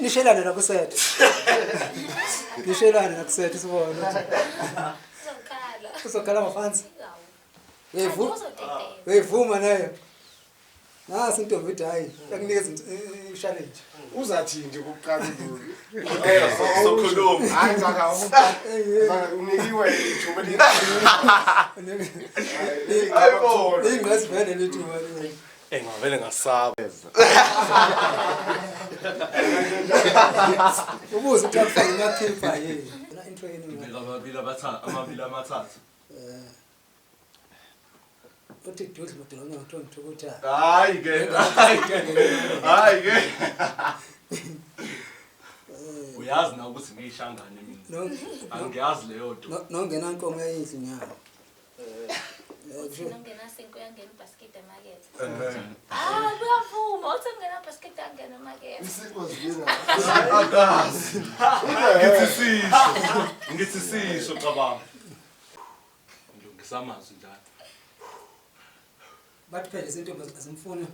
nishelane nakusethe. Nishelane nakusethe sibona. Uzokhala ngaphansi. Wevuma nayo. Nasi intombi ithi hayi, yakunikeza i-challenge. Uzathi nje kuqala indulu. Sokhuluma. Hayi ngaka unikiwe ithuba Ingqasi vele lethuba. Ngavele ngasaba. Ubuze ukuthi akufake ngakhipha yini. Na intro yini. Amabili amathathu. Uthi dudle modolonga ngithonto ukuthi Hayi ke. Uyazi na ukuthi ngiyishangane mina. Angiyazi leyo nto. Nongena inkomo yayidla inyama. Nongena senko yangena ibasket emarket. Kuyavuma uthi ngena basket angena emarket. Akazi. Ngithi sisho cabanga. Ngilungisamazwi njalo. Bathi phela izinto azimfuni